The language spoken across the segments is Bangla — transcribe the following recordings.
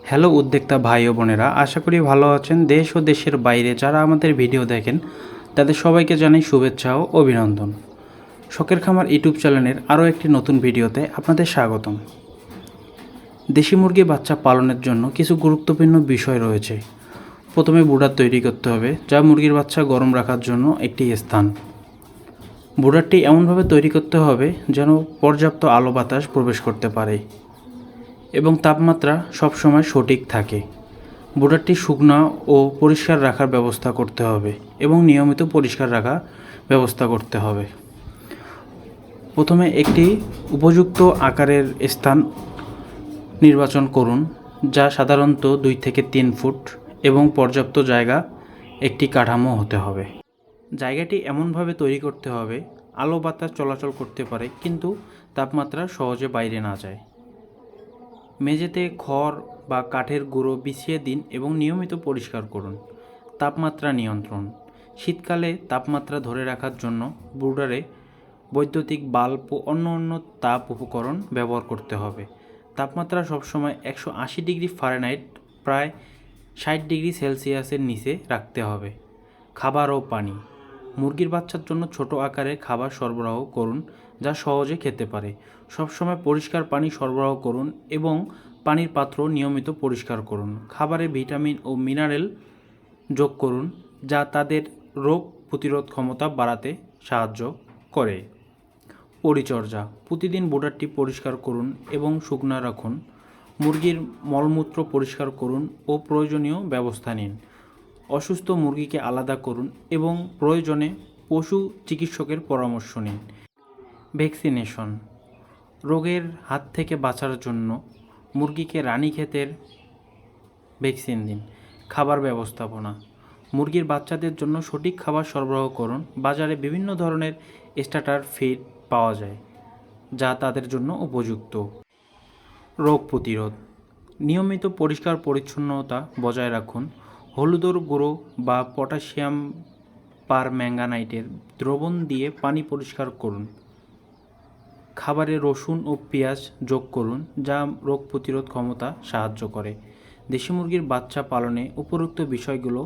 হ্যালো উদ্যোক্তা ভাই ও বোনেরা, আশা করি ভালো আছেন। দেশ ও দেশের বাইরে যারা আমাদের ভিডিও দেখেন তাদের সবাইকে জানাই শুভেচ্ছা ও অভিনন্দন। শখের খামার ইউটিউব চ্যানেলের আরও একটি নতুন ভিডিওতে আপনাদের স্বাগতম। দেশি মুরগি বাচ্চা পালনের জন্য কিছু গুরুত্বপূর্ণ বিষয় রয়েছে। প্রথমে বুডার তৈরি করতে হবে, যা মুরগির বাচ্চা গরম রাখার জন্য একটি স্থান। বুডারটি এমনভাবে তৈরি করতে হবে যেন পর্যাপ্ত আলো বাতাস প্রবেশ করতে পারে এবং তাপমাত্রা সবসময় সঠিক থাকে। বুডারটি শুকনো ও পরিষ্কার রাখার ব্যবস্থা করতে হবে এবং নিয়মিত পরিষ্কার রাখার ব্যবস্থা করতে হবে। প্রথমে একটি উপযুক্ত আকারের স্থান নির্বাচন করুন, যা সাধারণত 2 থেকে 3 ফুট এবং পর্যাপ্ত জায়গা একটি কাঠামো হতে হবে। জায়গাটি এমনভাবে তৈরি করতে হবে আলো বাতাস চলাচল করতে পারে কিন্তু তাপমাত্রা সহজে বাইরে না যায়। মেঝেতে খড় বা কাঠের গুঁড়ো বিছিয়ে দিন এবং নিয়মিত পরিষ্কার করুন। তাপমাত্রা নিয়ন্ত্রণ: শীতকালে তাপমাত্রা ধরে রাখার জন্য ব্রুডারে বৈদ্যুতিক বাল্ব ও অন্য তাপ উপকরণ ব্যবহার করতে হবে। তাপমাত্রা সবসময় 180 ডিগ্রি ফারেনহাইট প্রায় 60 ডিগ্রি সেলসিয়াসের নিচে রাখতে হবে। খাবার ও পানি: মুরগির বাচ্চার জন্য ছোট আকারে খাবার সরবরাহ করুন যা সহজে খেতে পারে। সবসময় পরিষ্কার পানি সরবরাহ করুন এবং পানির পাত্র নিয়মিত পরিষ্কার করুন। খাবারে ভিটামিন ও মিনারেল যোগ করুন যা তাদের রোগ প্রতিরোধ ক্ষমতা বাড়াতে সাহায্য করে। পরিচর্যা: প্রতিদিন ব্রুডারটি পরিষ্কার করুন এবং শুকনো রাখুন। মুরগির মলমূত্র পরিষ্কার করুন ও প্রয়োজনীয় ব্যবস্থা নিন। অসুস্থ মুরগিকে আলাদা করুন এবং প্রয়োজনে পশু চিকিৎসকের পরামর্শ নিন। ভ্যাকসিনেশন: রোগের হাত থেকে বাঁচার জন্য মুরগিকে রানীক্ষেতের ভ্যাকসিন দিন। খাবার ব্যবস্থাপনা: মুরগির বাচ্চাদের জন্য সঠিক খাবার সরবরাহ করুন। বাজারে বিভিন্ন ধরনের স্টার্টার ফিড পাওয়া যায় যা তাদের জন্য উপযুক্ত। রোগ প্রতিরোধ: নিয়মিত পরিষ্কার পরিচ্ছন্নতা বজায় রাখুন। হলুদের গুঁড়ো বা পটাশিয়াম পারম্যাঙ্গানেটের দ্রবণ দিয়ে পানি পরিষ্কার করুন। খাবারে রসুন ও পেঁয়াজ যোগ করুন যা রোগ প্রতিরোধ ক্ষমতা সাহায্য করে। দেশি মুরগির বাচ্চা পালনে উপরোক্ত বিষয়গুলো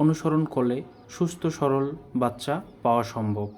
অনুসরণ করলে সুস্থ সরল বাচ্চা পাওয়া সম্ভব।